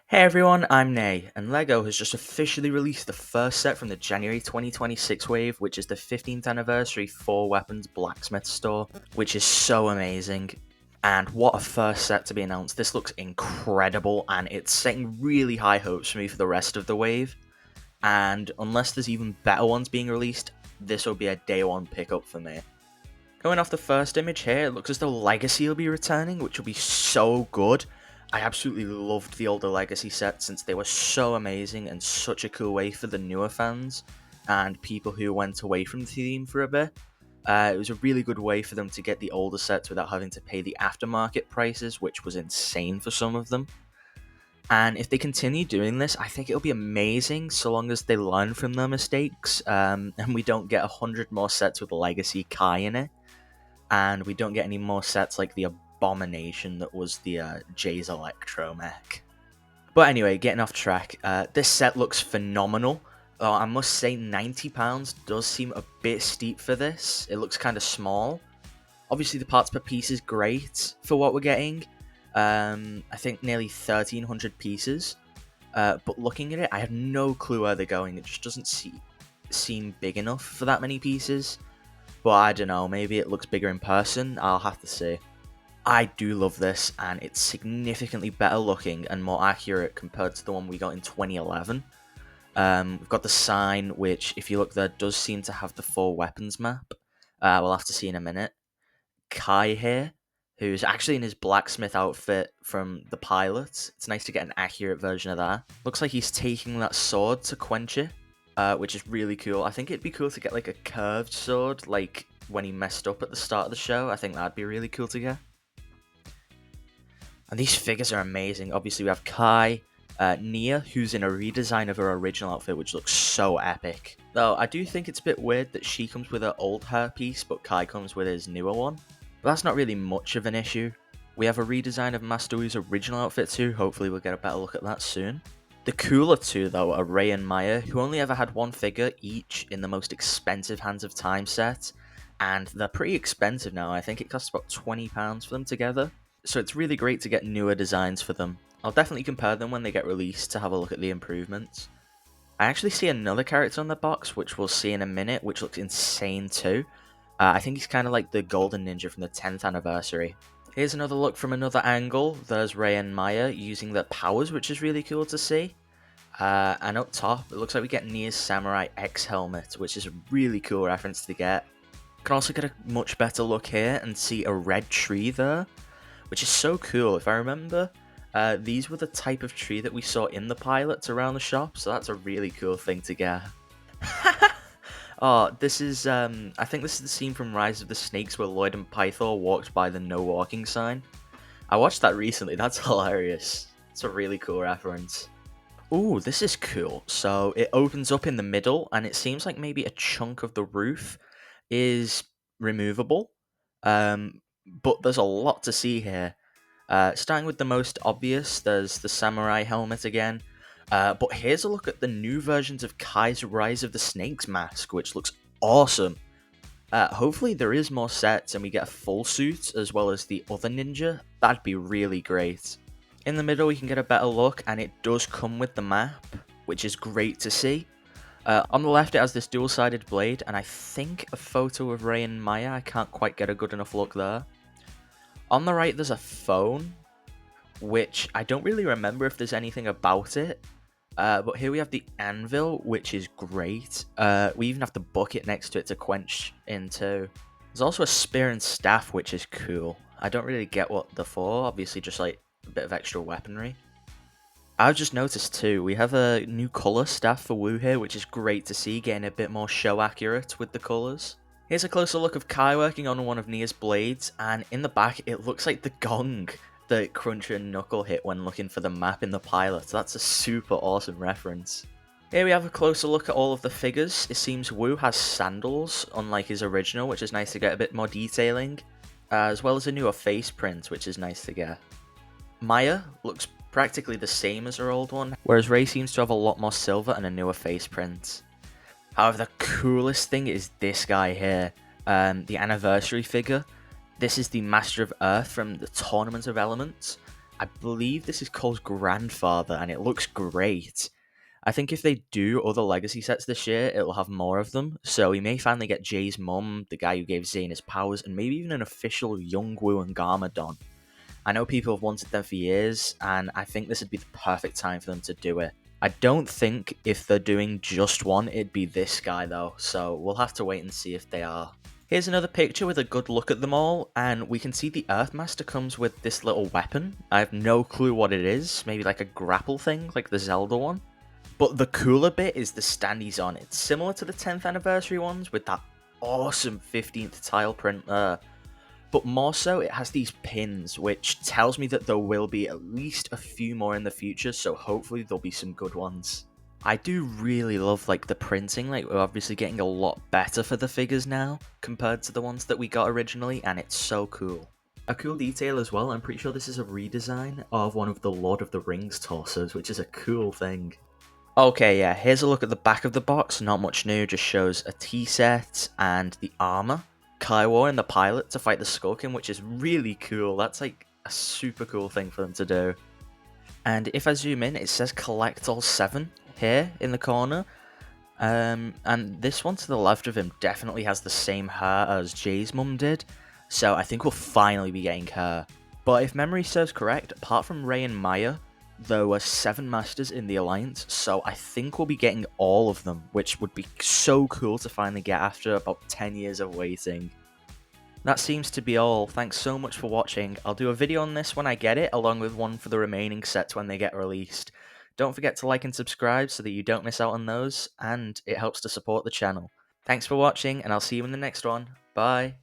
Hey everyone, I'm Nay, and LEGO has just officially released the first set from the January 2026 wave, which is the 15th anniversary 4 Weapons Blacksmith store, which is so amazing. And what a first set to be announced. This looks incredible, and it's setting really high hopes for me for the rest of the wave. And unless there's even better ones being released, this will be a day one pickup for me. Going off the first image here, it looks as though Legacy will be returning, which will be so good. I absolutely loved the older Legacy sets since they were so amazing and such a cool way for the newer fans and people who went away from the theme for a bit. It was a really good way for them to get the older sets without having to pay the aftermarket prices, which was insane for some of them. And if they continue doing this, I think it'll be amazing so long as they learn from their mistakes and we don't get 100 more sets with Legacy Kai in it. And we don't get any more sets like the abomination that was the Jay's Electromech. But anyway, getting off track, this set looks phenomenal. I must say £90 does seem a bit steep for this. It looks kind of small. Obviously the parts per piece is great for what we're getting. I think nearly 1,300 pieces. But looking at it, I have no clue where they're going. It just doesn't seem big enough for that many pieces. But I don't know, maybe it looks bigger in person, I'll have to see. I do love this, and it's significantly better looking and more accurate compared to the one we got in 2011. We've got the sign, which, if you look there, does seem to have the 4 weapons map. We'll have to see in a minute. Kai here, who's actually in his blacksmith outfit from the pilot. It's nice to get an accurate version of that. Looks like he's taking that sword to quench it. Which is really cool. I think it'd be cool to get like a curved sword, like when he messed up at the start of the show. I think that'd be really cool to get. And these figures are amazing. Obviously, we have Kai, Nia, who's in a redesign of her original outfit, which looks so epic. Though I do think it's a bit weird that she comes with her old hair piece, but Kai comes with his newer one. But that's not really much of an issue. We have a redesign of Master Wu's original outfit too. Hopefully, we'll get a better look at that soon. The cooler two, though, are Ray and Maya, who only ever had one figure each in the most expensive Hands of Time set, and they're pretty expensive now. I think it costs about £20 for them together, so it's really great to get newer designs for them. I'll definitely compare them when they get released to have a look at the improvements. I actually see another character on the box, which we'll see in a minute, which looks insane too. I think he's kind of like the Golden Ninja from the 10th anniversary. Here's another look from another angle. There's Ray and Maya using their powers, which is really cool to see. And up top, it looks like we get Nyas Samurai X helmet, which is a really cool reference to get. Can also get a much better look here and see a red tree there, which is so cool. If I remember, these were the type of tree that we saw in the pilots around the shop, so that's a really cool thing to get. Oh, this is, I think this is the scene from Rise of the Snakes where Lloyd and Pythor walked by the no walking sign. I watched that recently, that's hilarious. It's a really cool reference. Ooh, this is cool. So it opens up in the middle, and it seems like maybe a chunk of the roof is removable. But there's a lot to see here. Starting with the most obvious, there's the samurai helmet again. But here's a look at the new versions of Kai's Rise of the Snakes mask, which looks awesome. Hopefully there is more sets and we get a full suit as well as the other ninja. That'd be really great. In the middle we can get a better look, and it does come with the map, which is great to see. On the left it has this dual-sided blade, and I think a photo of Ray and Maya. I can't quite get a good enough look there. On the right there's a phone, which I don't really remember if there's anything about it. But here we have the anvil, which is great. We even have the bucket next to it to quench into. There's also a spear and staff, which is cool. I don't really get what they're for, obviously just like a bit of extra weaponry. I've just noticed too, we have a new colour staff for Wu here, which is great to see, getting a bit more show accurate with the colours. Here's a closer look of Kai working on one of Nia's blades, and in the back it looks like the gong that Cruncher and Knuckle hit when looking for the map in the pilot. That's a super awesome reference. Here we have a closer look at all of the figures. It seems Wu has sandals, unlike his original, which is nice to get a bit more detailing, as well as a newer face print, which is nice to get. Maya looks practically the same as her old one, whereas Ray seems to have a lot more silver and a newer face print. However, the coolest thing is this guy here, the anniversary figure. This is the Master of Earth from the Tournament of Elements. I believe this is called Grandfather, and it looks great. I think if they do other Legacy sets this year, it'll have more of them. So we may finally get Jay's mum, the guy who gave Zayn his powers, and maybe even an official Youngwoo and Garmadon. I know people have wanted them for years, and I think this would be the perfect time for them to do it. I don't think if they're doing just one, it'd be this guy though, so we'll have to wait and see if they are. Here's another picture with a good look at them all, and we can see the Earthmaster comes with this little weapon. I have no clue what it is, maybe like a grapple thing, like the Zelda one. But the cooler bit is the stand he's on. It's similar to the 10th anniversary ones with that awesome 15th tile print there. But more so, it has these pins, which tells me that there will be at least a few more in the future, so hopefully there'll be some good ones. I do really love like the printing, like we're obviously getting a lot better for the figures now compared to the ones that we got originally, and it's so cool. A cool detail as well, I'm pretty sure this is a redesign of one of the Lord of the Rings torsos, which is a cool thing. Okay, yeah, here's a look at the back of the box. Not much new, just shows a tea set and the armor. Kaiwa and the pilot to fight the Skulkin, which is really cool. That's like a super cool thing for them to do. And if I zoom in, it says collect all 7 here in the corner. And this one to the left of him definitely has the same hair as Jay's mum did. So I think we'll finally be getting her. But if memory serves correct, apart from Rey and Maya, there were 7 Masters in the Alliance, so I think we'll be getting all of them, which would be so cool to finally get after about 10 years of waiting. That seems to be all. Thanks so much for watching. I'll do a video on this when I get it, along with one for the remaining sets when they get released. Don't forget to like and subscribe so that you don't miss out on those, and it helps to support the channel. Thanks for watching, and I'll see you in the next one. Bye!